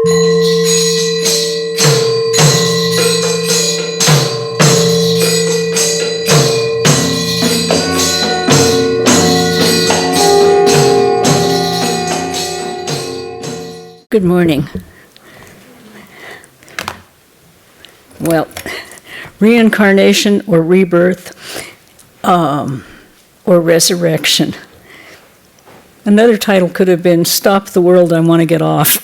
Good morning. Well, reincarnation or rebirth or resurrection. Another title could have been Stop the World, I Want to Get Off.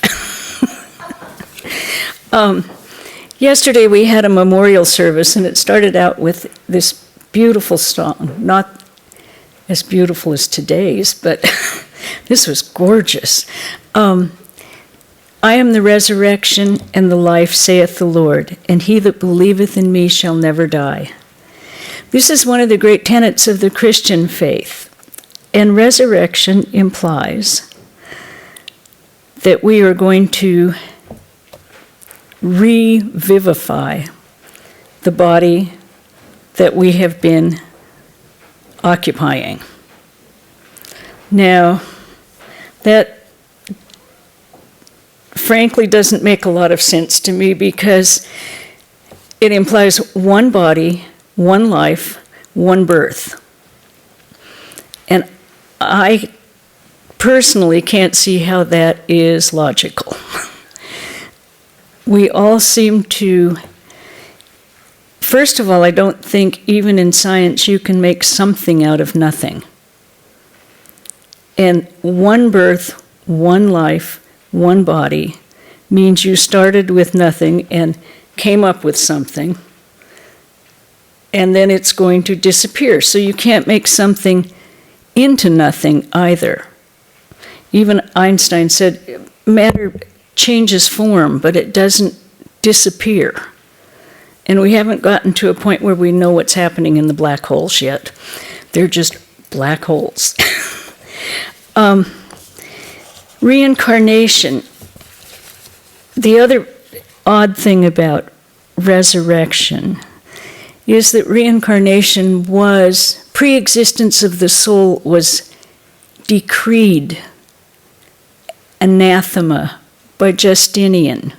Yesterday we had a memorial service and it started out with this beautiful song, not as beautiful as today's, but this was gorgeous. I am the resurrection and the life, saith the Lord, and he that believeth in me shall never die. This is one of the great tenets of the Christian faith, and resurrection implies that we are going to revivify the body that we have been occupying. Now, that frankly doesn't make a lot of sense to me because it implies one body, one life, one birth. And I personally can't see how that is logical. We all seem to, first of all, I don't think even in science you can make something out of nothing. And one birth, one life, one body means you started with nothing and came up with something, and then it's going to disappear. So you can't make something into nothing either. Even Einstein said matter changes form, but it doesn't disappear. And we haven't gotten to a point where we know what's happening in the black holes yet. They're just black holes. Reincarnation. The other odd thing about resurrection is that reincarnation was, pre-existence of the soul was decreed anathema by Justinian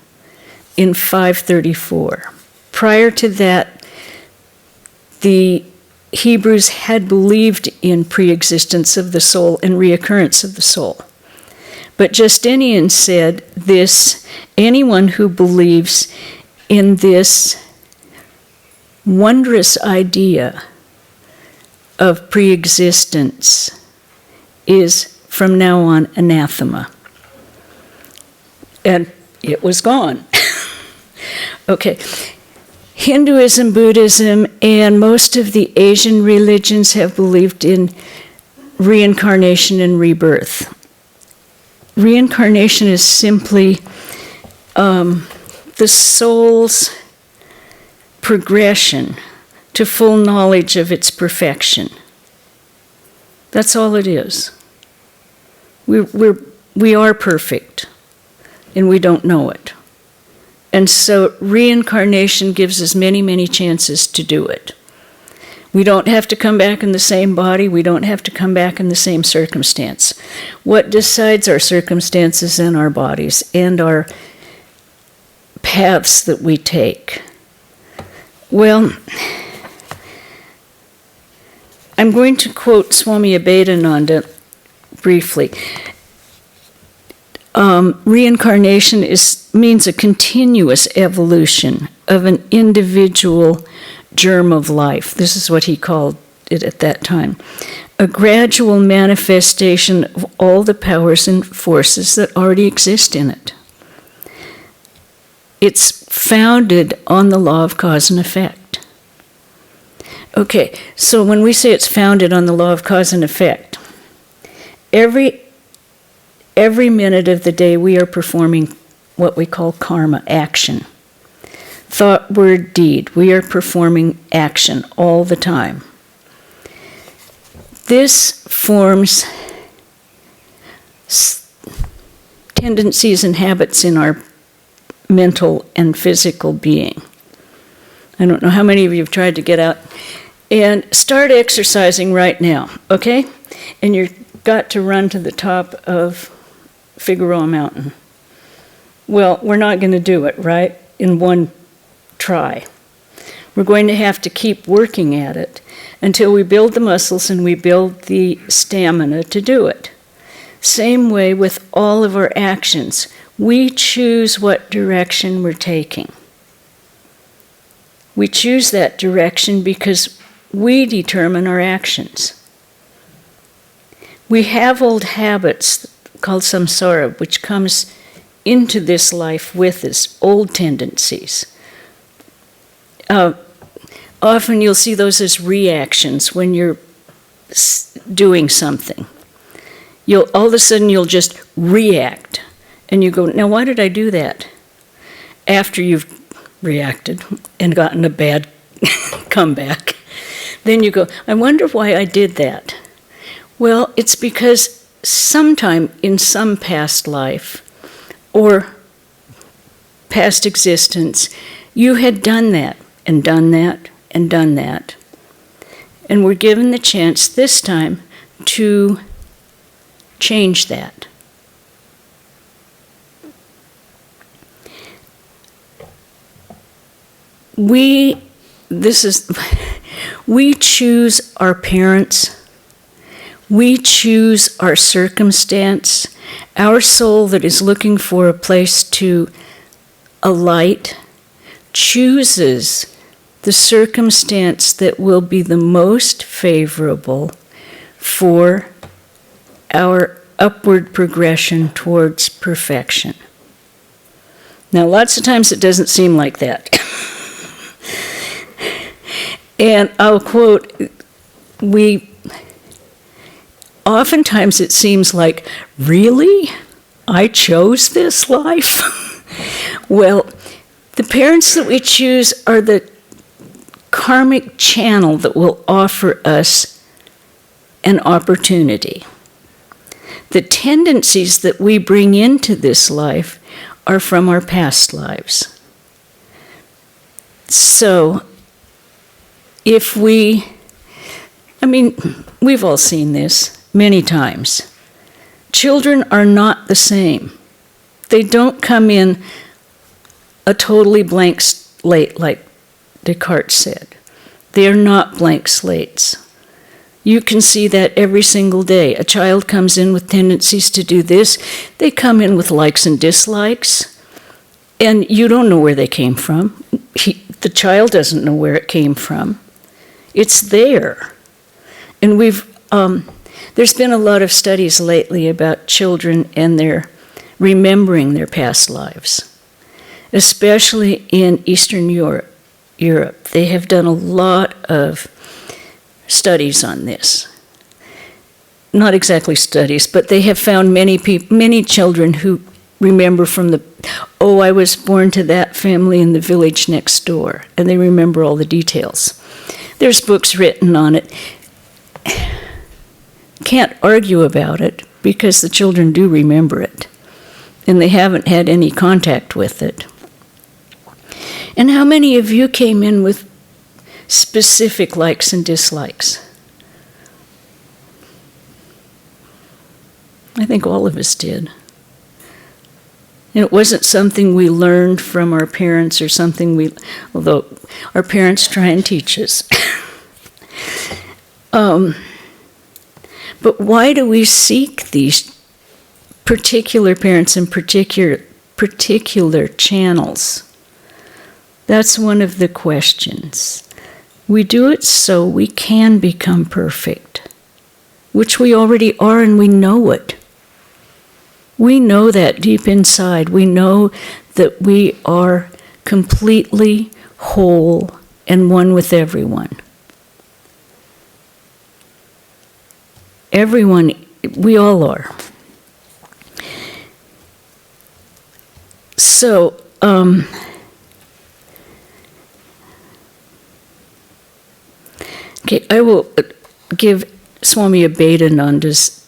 in 534. Prior to that, the Hebrews had believed in pre-existence of the soul and reoccurrence of the soul. But Justinian said this, anyone who believes in this wondrous idea of pre-existence is from now on anathema. And it was gone. Okay. Hinduism, Buddhism, and most of the Asian religions have believed in reincarnation and rebirth. Reincarnation is simply the soul's progression to full knowledge of its perfection. That's all it is. We are perfect, and we don't know it. And so reincarnation gives us many, many chances to do it. We don't have to come back in the same body. We don't have to come back in the same circumstance. What decides our circumstances and our bodies and our paths that we take? Well, I'm going to quote Swami Abhedananda briefly. Reincarnation means a continuous evolution of an individual germ of life. This is what he called it at that time. A gradual manifestation of all the powers and forces that already exist in it. It's founded on the law of cause and effect. Okay, so when we say it's founded on the law of cause and effect, every minute of the day we are performing what we call karma, action. Thought, word, deed. We are performing action all the time. This forms tendencies and habits in our mental and physical being. I don't know how many of you have tried to get out and start exercising right now, okay? And you've got to run to the top of Figueroa Mountain. Well, we're not going to do it, right, in one try. We're going to have to keep working at it until we build the muscles and we build the stamina to do it. Same way with all of our actions. We choose what direction we're taking. We choose that direction because we determine our actions. We have old habits called samsara, which comes into this life with us, old tendencies. Often you'll see those as reactions when you're doing something. All of a sudden you'll just react. And you go, now why did I do that? After you've reacted and gotten a bad comeback. Then you go, I wonder why I did that. Well, it's because sometime in some past life or past existence, you had done that and done that and done that. And we're given the chance this time to change that. We choose our parents. We choose our circumstance. Our soul that is looking for a place to alight chooses the circumstance that will be the most favorable for our upward progression towards perfection. Now, lots of times it doesn't seem like that. And I'll quote, oftentimes it seems like, really? I chose this life? Well, the parents that we choose are the karmic channel that will offer us an opportunity. The tendencies that we bring into this life are from our past lives. So, we've all seen this many times. Children are not the same. They don't come in a totally blank slate like Descartes said. They are not blank slates. You can see that every single day. A child comes in with tendencies to do this. They come in with likes and dislikes, and you don't know where they came from. The child doesn't know where it came from. It's there. And there's been a lot of studies lately about children and their remembering their past lives, especially in Eastern Europe. They have done a lot of studies on this. Not exactly studies, but they have found many children who remember from I was born to that family in the village next door, and they remember all the details. There's books written on it. Can't argue about it because the children do remember it, and they haven't had any contact with it. And how many of you came in with specific likes and dislikes? I think all of us did. And it wasn't something we learned from our parents or something although our parents try and teach us. But why do we seek these particular parents and particular channels? That's one of the questions. We do it so we can become perfect, which we already are, and we know it. We know that deep inside. We know that we are completely whole and one with everyone. Everyone, we all are. So, okay, I will give Swami Abhedananda's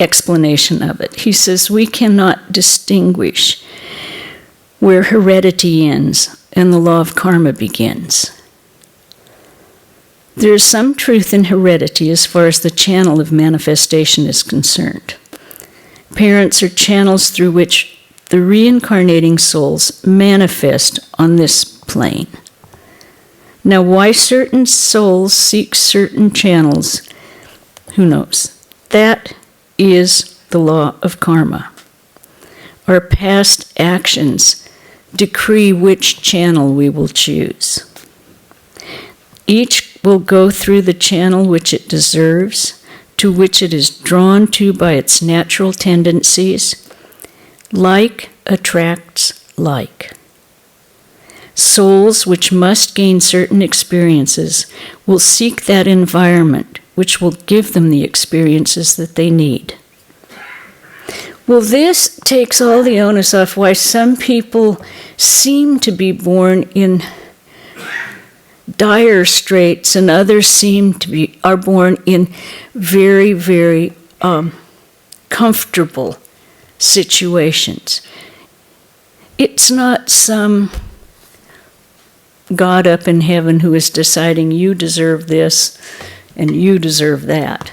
explanation of it. He says, we cannot distinguish where heredity ends and the law of karma begins. There is some truth in heredity as far as the channel of manifestation is concerned. parents are channels through which the reincarnating souls manifest on this plane. Now, why certain souls seek certain channels, who knows? That is the law of karma. Our past actions decree which channel we will choose. Each will go through the channel which it deserves, to which it is drawn to by its natural tendencies. Like attracts like. Souls which must gain certain experiences will seek that environment which will give them the experiences that they need. Well, this takes all the onus off why some people seem to be born in dire straits and others are born in very, very comfortable situations. It's not some God up in heaven who is deciding you deserve this and you deserve that.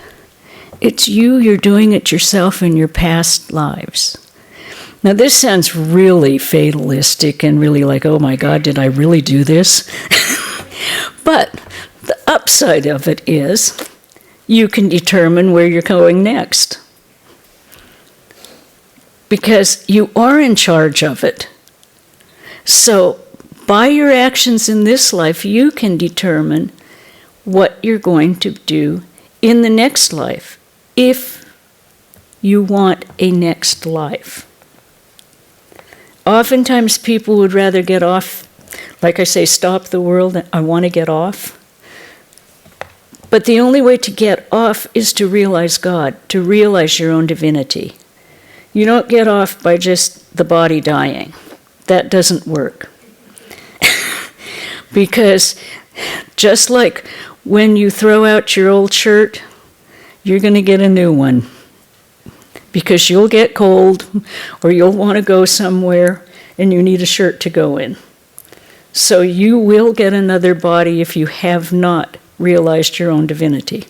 It's you're doing it yourself in your past lives. Now this sounds really fatalistic and really like, oh my God, did I really do this? But the upside of it is you can determine where you're going next. Because you are in charge of it. So by your actions in this life, you can determine what you're going to do in the next life, if you want a next life. Oftentimes people would rather get off, like I say, stop the world, I want to get off. But the only way to get off is to realize God, to realize your own divinity. You don't get off by just the body dying. That doesn't work. Because just like when you throw out your old shirt, you're going to get a new one. Because you'll get cold, or you'll want to go somewhere, and you need a shirt to go in. So you will get another body if you have not realized your own divinity.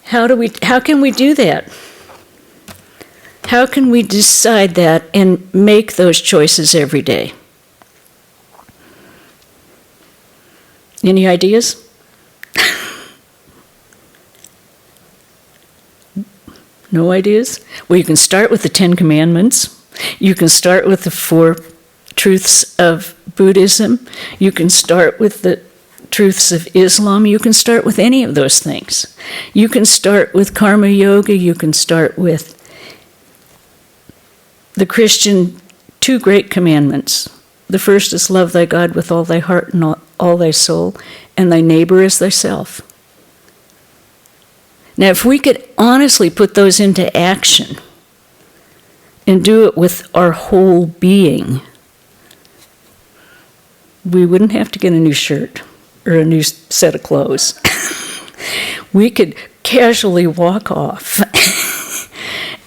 How can we do that? How can we decide that and make those choices every day? Any ideas? No ideas? Well, you can start with the 10 Commandments. You can start with the 4 truths of Buddhism. You can start with the truths of Islam. You can start with any of those things. You can start with karma yoga. You can start with the Christian 2 great commandments. The first is love thy God with all thy heart and all thy soul, and thy neighbor as thyself. Now, if we could honestly put those into action and do it with our whole being, we wouldn't have to get a new shirt or a new set of clothes. We could casually walk off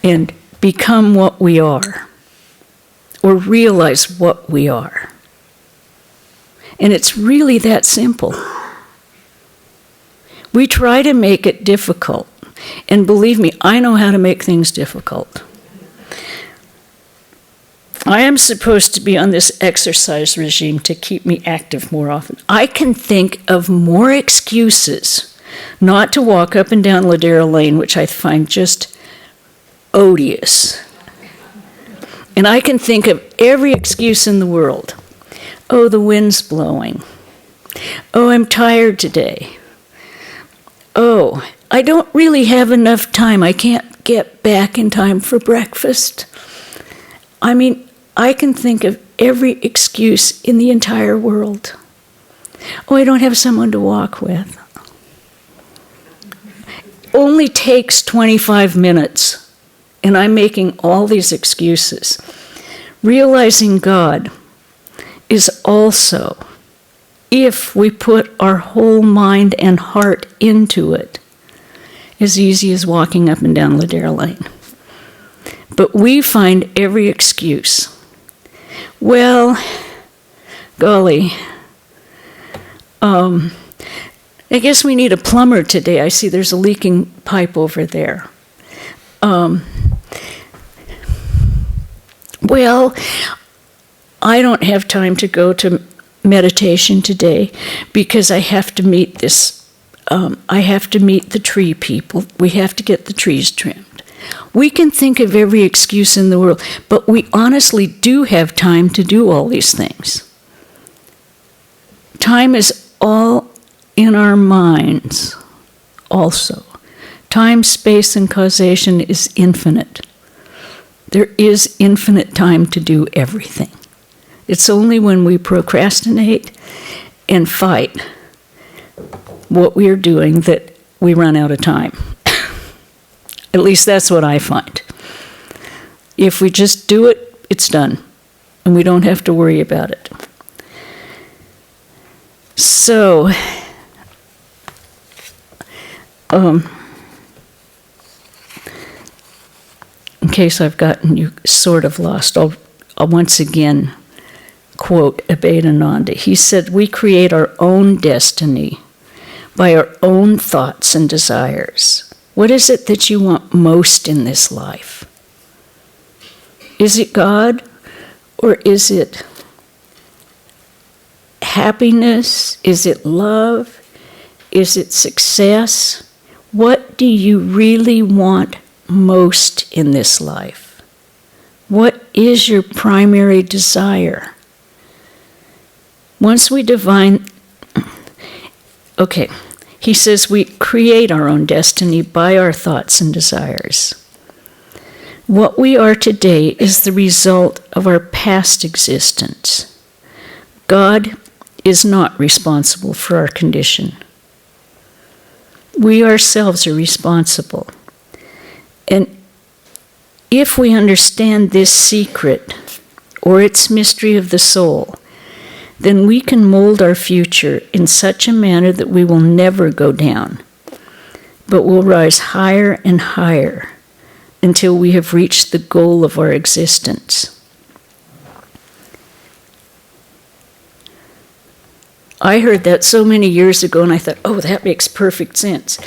and become what we are, or realize what we are. And it's really that simple. We try to make it difficult. And believe me, I know how to make things difficult. I am supposed to be on this exercise regime to keep me active more often. I can think of more excuses not to walk up and down Ladera Lane, which I find just odious. And I can think of every excuse in the world. Oh, the wind's blowing. Oh, I'm tired today. Oh, I don't really have enough time. I can't get back in time for breakfast. I mean, I can think of every excuse in the entire world. Oh, I don't have someone to walk with. Only takes 25 minutes, and I'm making all these excuses. Realizing God is also, if we put our whole mind and heart into it, as easy as walking up and down Ladera Lane. But we find every excuse. Well, golly, I guess we need a plumber today. I see there's a leaking pipe over there. Well, I don't have time to go to meditation today because I have to meet I have to meet the tree people. We have to get the trees trimmed. We can think of every excuse in the world, but we honestly do have time to do all these things. Time is all in our minds also. Time, space, and causation is infinite. There is infinite time to do everything. It's only when we procrastinate and fight what we are doing that we run out of time. At least that's what I find. If we just do it, it's done, and we don't have to worry about it. So, in case I've gotten you sort of lost, I'll once again quote Abhedananda. He said, "We create our own destiny by our own thoughts and desires. What is it that you want most in this life? Is it God, or is it happiness? Is it love? Is it success? What do you really want most in this life? What is your primary desire?" Once we divine, he says we create our own destiny by our thoughts and desires. What we are today is the result of our past existence. God is not responsible for our condition. We ourselves are responsible. And if we understand this secret, or its mystery of the soul, then we can mold our future in such a manner that we will never go down, but will rise higher and higher until we have reached the goal of our existence. I heard that so many years ago, and I thought, oh, that makes perfect sense.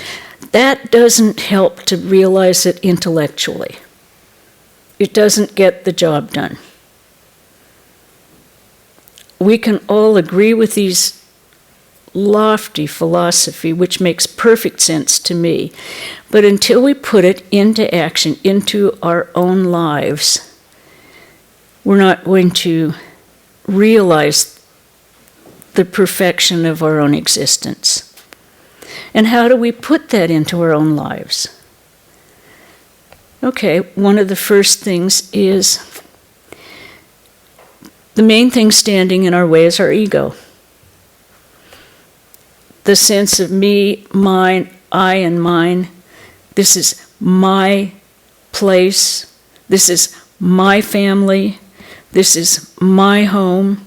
That doesn't help to realize it intellectually. It doesn't get the job done. We can all agree with these lofty philosophy, which makes perfect sense to me. But until we put it into action, into our own lives, we're not going to realize the perfection of our own existence. And how do we put that into our own lives? Okay, one of the first things is, the main thing standing in our way is our ego. The sense of me, mine, I and mine. This is my place. This is my family. This is my home.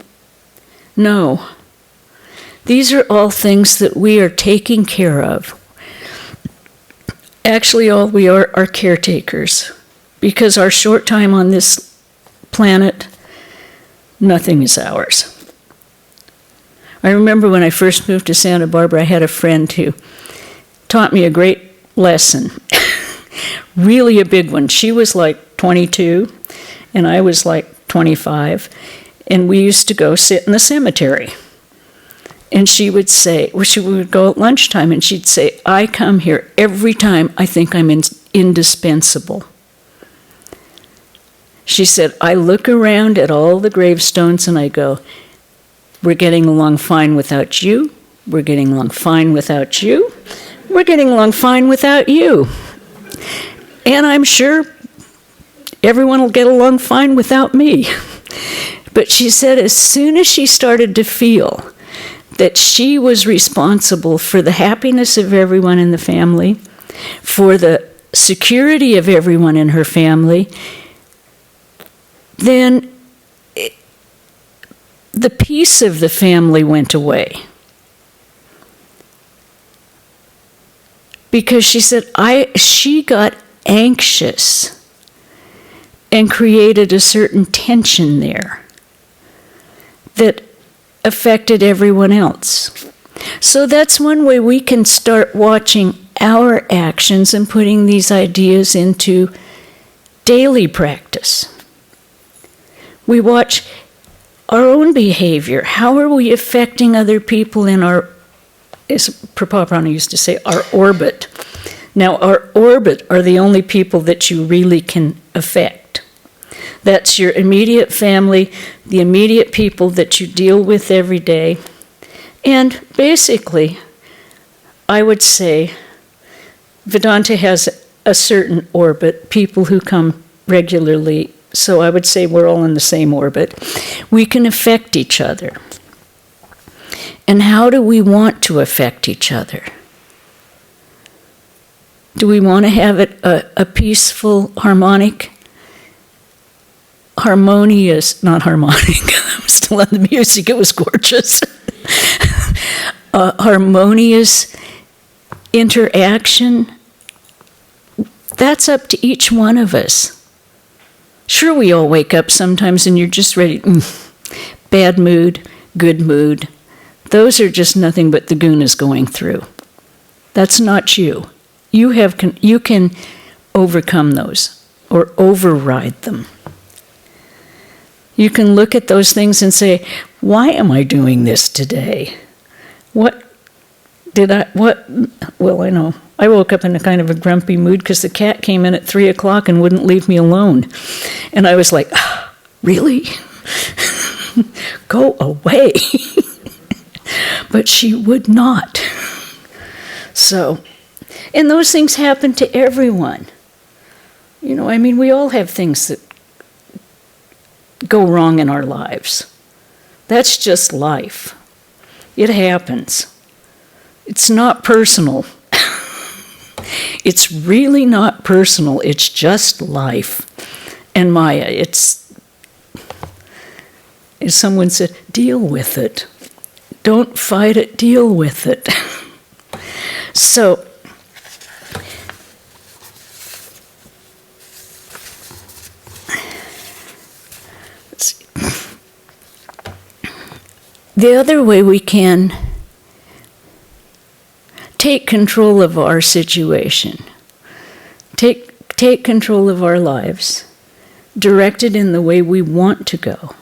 No. These are all things that we are taking care of. Actually, all we are caretakers, because our short time on this planet, nothing is ours. I remember when I first moved to Santa Barbara, I had a friend who taught me a great lesson, really a big one. She was like 22, and I was like 25, and we used to go sit in the cemetery. And she would say, we would go at lunchtime, and she'd say, I come here every time I think I'm indispensable. She said, I look around at all the gravestones and I go, we're getting along fine without you, we're getting along fine without you, we're getting along fine without you. And I'm sure everyone will get along fine without me. But she said as soon as she started to feel that she was responsible for the happiness of everyone in the family, for the security of everyone in her family, then the peace of the family went away. Because she said she got anxious and created a certain tension there that affected everyone else. So that's one way we can start watching our actions and putting these ideas into daily practice. We watch our own behavior. How are we affecting other people in our, as Pravrajika used to say, our orbit? Now, our orbit are the only people that you really can affect. That's your immediate family, the immediate people that you deal with every day. And basically, I would say Vedanta has a certain orbit, people who come regularly, so I would say we're all in the same orbit. We can affect each other. And how do we want to affect each other? Do we want to have it a peaceful, harmonious, not harmonic, I'm still on the music, it was gorgeous. Harmonious interaction? That's up to each one of us. Sure, we all wake up sometimes and you're just ready, bad mood, good mood. Those are just nothing but the gunas going through. That's not you. You can overcome those or override them. You can look at those things and say, why am I doing this today? Well, I know. I woke up in a kind of a grumpy mood because the cat came in at 3 o'clock and wouldn't leave me alone. And I was like, really? Go away. But she would not. So, and those things happen to everyone. We all have things that go wrong in our lives. That's just life. It happens. It's not personal. It's really not personal. It's just life. And Maya, as someone said, deal with it. Don't fight it, deal with it. So, let's see. The other way we can take control of our situation, take control of our lives, direct it in the way we want to go.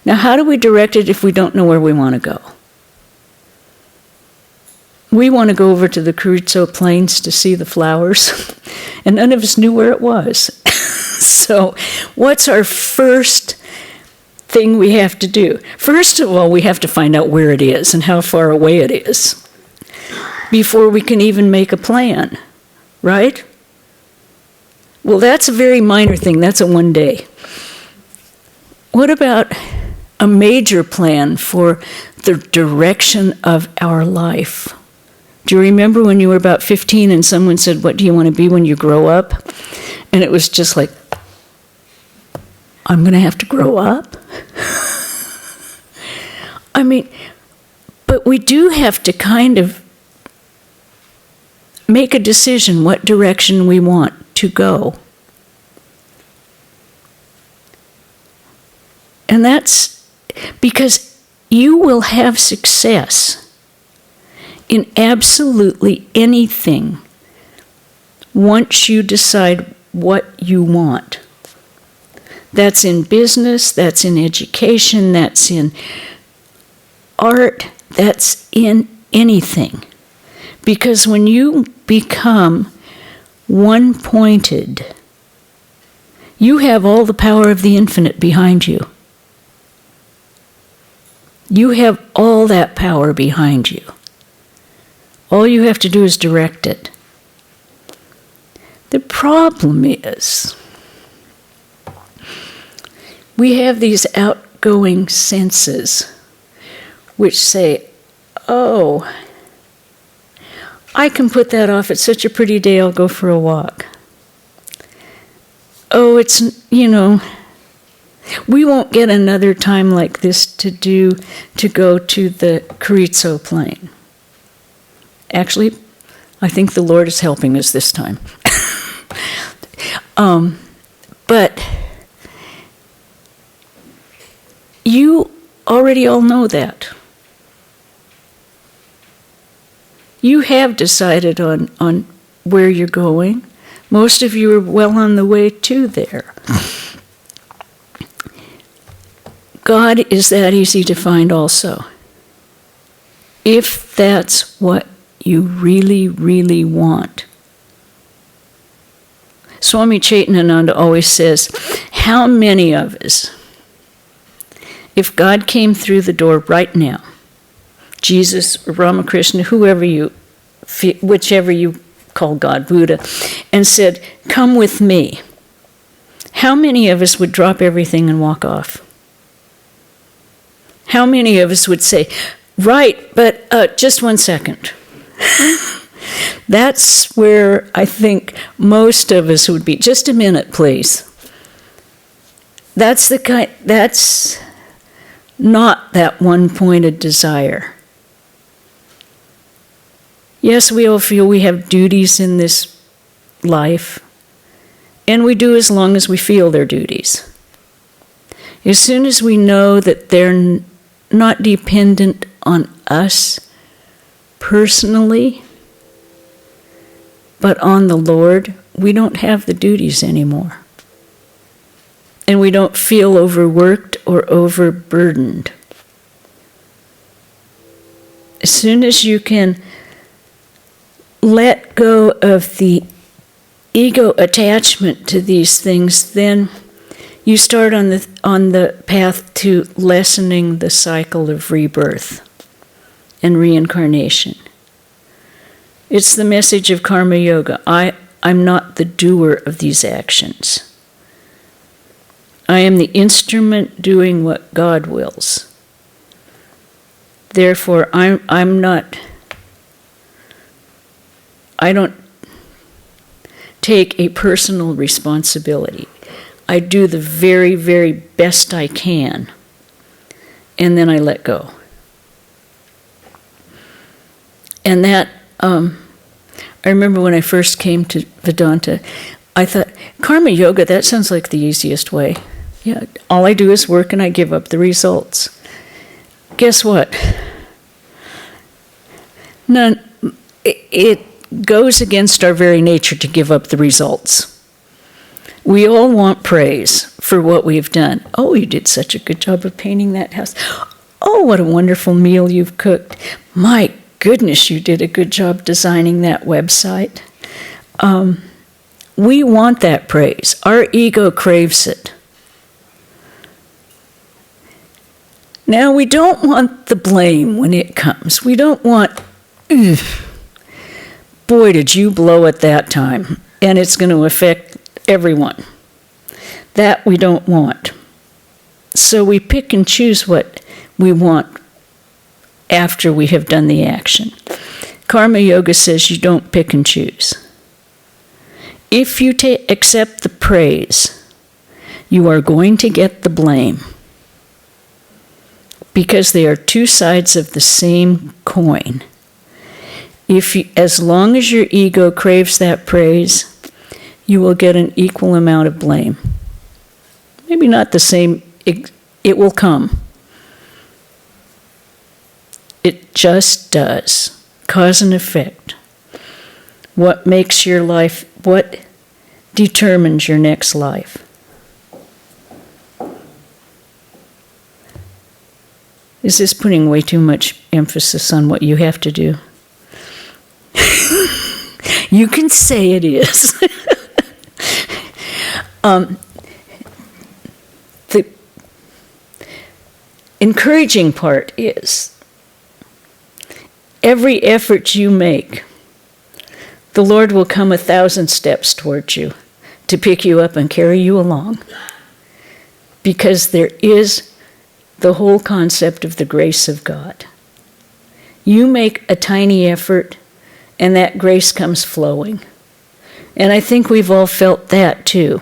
Now, how do we direct it if we don't know where we want to go? We want to go over to the Carrizo Plains to see the flowers, and none of us knew where it was. So, what's our first thing we have to do? First of all, we have to find out where it is and how far away it is before we can even make a plan, right? Well, that's a very minor thing. That's a one day. What about a major plan for the direction of our life? Do you remember when you were about 15 and someone said, what do you want to be when you grow up? And it was just like, I'm going to have to grow up? But we do have to kind of make a decision what direction we want to go. And that's because you will have success in absolutely anything once you decide what you want. That's in business, that's in education, that's in art, that's in anything. Because when you become one-pointed, you have all the power of the infinite behind you. You have all that power behind you. All you have to do is direct it. The problem is, we have these outgoing senses which say, oh, I can put that off. It's such a pretty day, I'll go for a walk. Oh, we won't get another time like this to go to the Carrizo Plain. Actually, I think the Lord is helping us this time. But you already all know that. You have decided on where you're going. Most of you are well on the way to there. God is that easy to find also. If that's what you really, really want. Swami Chaitanananda always says, how many of us, if God came through the door right now, Jesus, Ramakrishna, whichever you call God, Buddha, and said, come with me, how many of us would drop everything and walk off? How many of us would say, right, but just 1 second. That's where I think most of us would be. Just a minute, please. That's not that one-pointed desire. Yes, we all feel we have duties in this life, and we do as long as we feel they're duties. As soon as we know that they're not dependent on us personally, but on the Lord, we don't have the duties anymore. And we don't feel overworked or overburdened. As soon as you can let go of the ego attachment to these things, then you start on the path to lessening the cycle of rebirth and reincarnation. It's the message of Karma Yoga. I'm not the doer of these actions. I am the instrument doing what God wills. Therefore, I don't take a personal responsibility. I do the very, very best I can, and then I let go. And that, I remember when I first came to Vedanta, I thought, Karma Yoga, that sounds like the easiest way. Yeah, all I do is work and I give up the results. Guess what? It goes against our very nature to give up the results. We all want praise for what we've done. Oh, you did such a good job of painting that house. Oh, what a wonderful meal you've cooked. My goodness, you did a good job designing that website. We want that praise. Our ego craves it. Now, we don't want the blame when it comes. We don't want, boy, did you blow it that time, and it's going to affect everyone. That we don't want. So we pick and choose what we want after we have done the action. Karma Yoga says you don't pick and choose. If you accept the praise, you are going to get the blame, because they are two sides of the same coin. As long as your ego craves that praise, you will get an equal amount of blame. Maybe not the same, it will come. It just does. Cause and effect. What makes your life, what determines your next life? Is this putting way too much emphasis on what you have to do? You can say it is. The encouraging part is every effort you make, the Lord will come 1,000 steps towards you to pick you up and carry you along. Because there is the whole concept of the grace of God. You make a tiny effort, and that grace comes flowing. And I think we've all felt that too.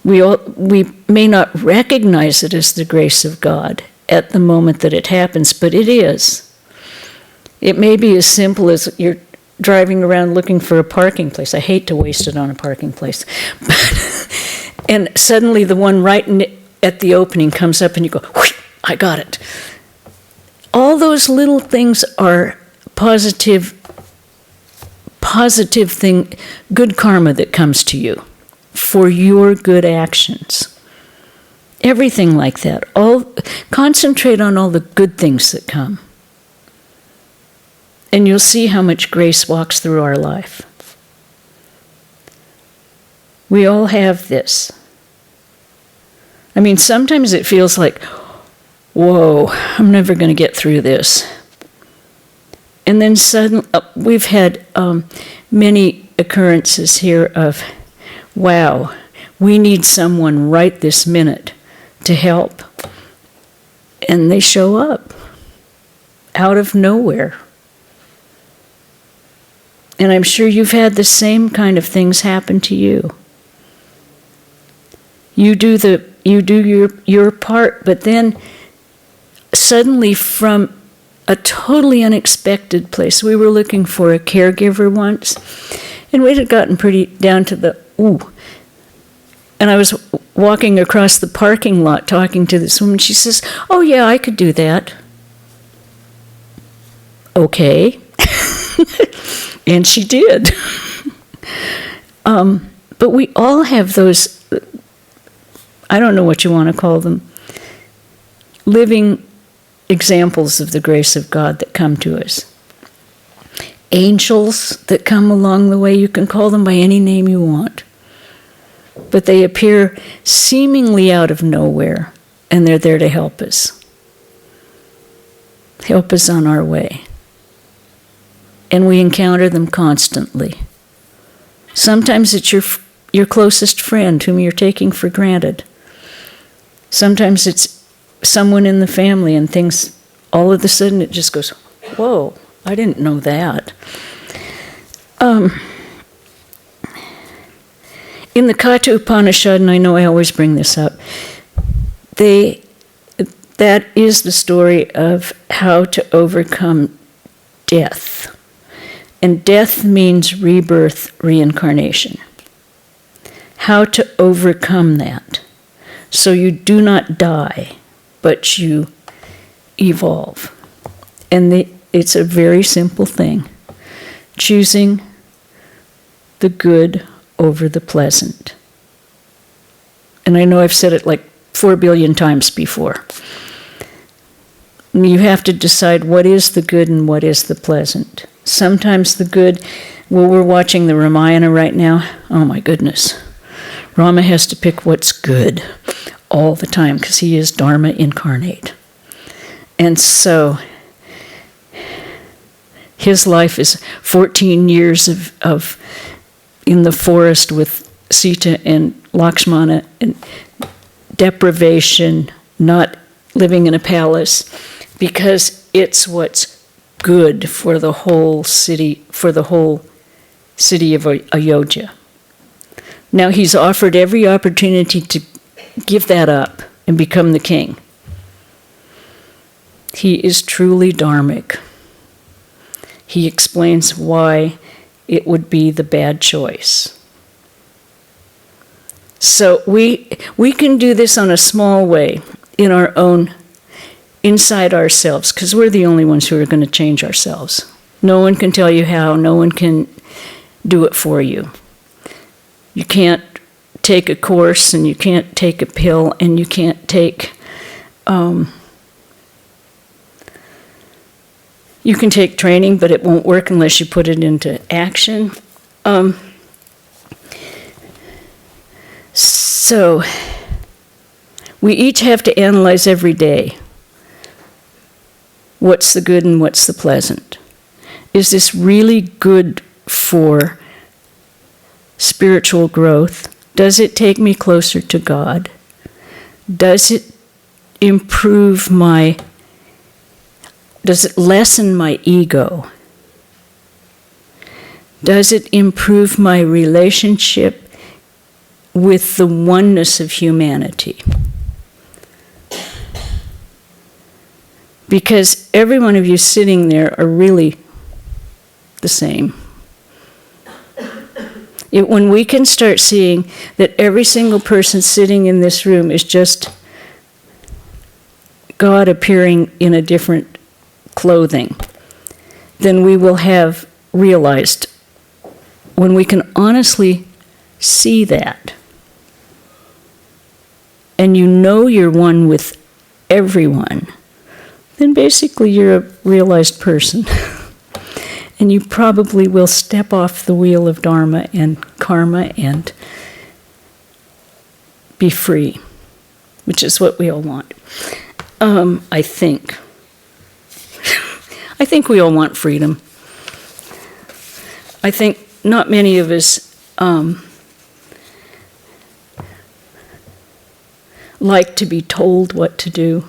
We may not recognize it as the grace of God at the moment that it happens, but it is. It may be as simple as you're driving around looking for a parking place. I hate to waste it on a parking place. And suddenly the one right at the opening comes up and you go, whoosh, I got it. All those little things are positive thing, good karma that comes to you for your good actions. Everything like that. Concentrate on all the good things that come. And you'll see how much grace walks through our life. We all have this. I mean, sometimes it feels like, whoa, I'm never going to get through this. And then suddenly, we've had many occurrences here of, wow, we need someone right this minute to help. And they show up out of nowhere. And I'm sure you've had the same kind of things happen to you. You do your part, but then suddenly from a totally unexpected place, we were looking for a caregiver once, and we had gotten pretty down to the ooh. And I was walking across the parking lot talking to this woman. She says, "Oh yeah, I could do that." Okay. And she did. But we all have those, I don't know what you want to call them, living examples of the grace of God that come to us. Angels that come along the way, you can call them by any name you want. But they appear seemingly out of nowhere, and they're there to help us. Help us on our way. And we encounter them constantly. Sometimes it's your closest friend whom you're taking for granted. Sometimes it's someone in the family, and things, all of a sudden it just goes, whoa, I didn't know that. In the Katha Upanishad, and I know I always bring this up, that is the story of how to overcome death. And death means rebirth, reincarnation. How to overcome that. So you do not die, but you evolve. And it's a very simple thing. Choosing the good over the pleasant. And I know I've said it like 4 billion times before. You have to decide what is the good and what is the pleasant. Sometimes the good, well, we're watching the Ramayana right now. Oh my goodness. Rama has to pick what's good all the time because he is Dharma incarnate. And so his life is 14 years of in the forest with Sita and Lakshmana, and deprivation, not living in a palace, because it's what's good for the whole city of Ayodhya. Now he's offered every opportunity to give that up and become the king. He is truly dharmic. He explains why it would be the bad choice. So we can do this on a small way in our own, inside ourselves, because we're the only ones who are going to change ourselves. No one can tell you how. No one can do it for you. You can't take a course, and you can't take a pill, and you can't take... you can take training, but it won't work unless you put it into action. So we each have to analyze every day. What's the good and what's the pleasant? Is this really good for spiritual growth? Does it take me closer to God? Does it improve does it lessen my ego? Does it improve my relationship with the oneness of humanity? Because every one of you sitting there are really the same. When we can start seeing that every single person sitting in this room is just God appearing in a different clothing, then we will have realized, when we can honestly see that, and you know you're one with everyone, then basically you're a realized person. And you probably will step off the wheel of Dharma and karma and be free, which is what we all want. I think. I think we all want freedom. I think not many of us like to be told what to do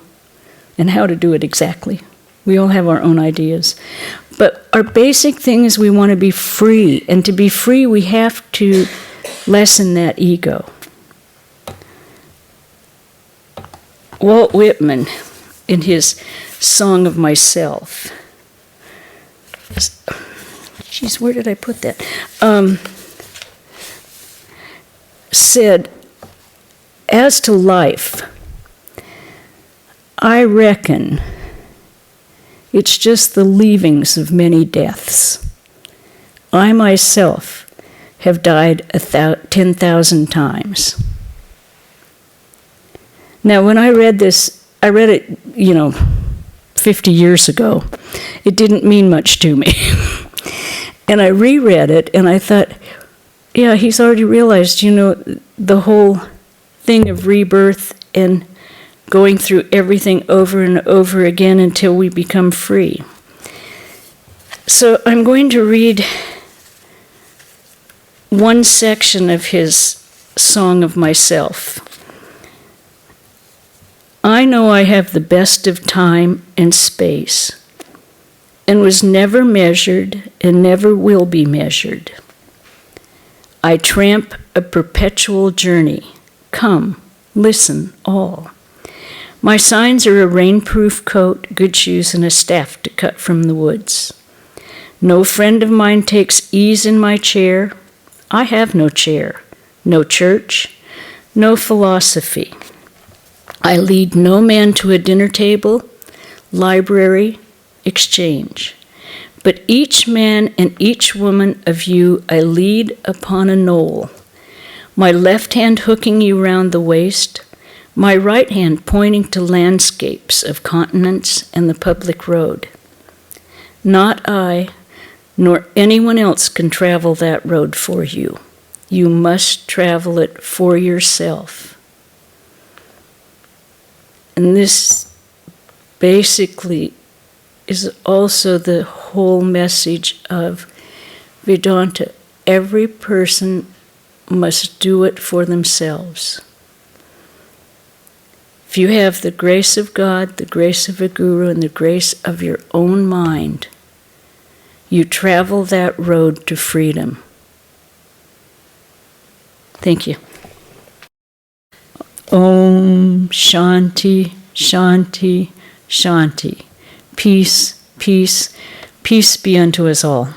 and how to do it exactly. We all have our own ideas. But our basic thing is we want to be free. And to be free, we have to lessen that ego. Walt Whitman, in his Song of Myself, geez, where did I put that? Said, as to life, I reckon it's just the leavings of many deaths. I myself have died 10,000 times. Now, when I read this, I read it, 50 years ago. It didn't mean much to me. And I reread it, and I thought, yeah, he's already realized, the whole thing of rebirth and going through everything over and over again until we become free. So I'm going to read one section of his Song of Myself. I know I have the best of time and space, and was never measured and never will be measured. I tramp a perpetual journey. Come, listen, all. My signs are a rainproof coat, good shoes, and a staff to cut from the woods. No friend of mine takes ease in my chair. I have no chair, no church, no philosophy. I lead no man to a dinner table, library, exchange. But each man and each woman of you I lead upon a knoll, my left hand hooking you round the waist, my right hand pointing to landscapes of continents and the public road. Not I, nor anyone else can travel that road for you. You must travel it for yourself. And this basically is also the whole message of Vedanta. Every person must do it for themselves. If you have the grace of God, the grace of a guru, and the grace of your own mind, you travel that road to freedom. Thank you. Om Shanti, Shanti, Shanti. Peace, peace, peace be unto us all.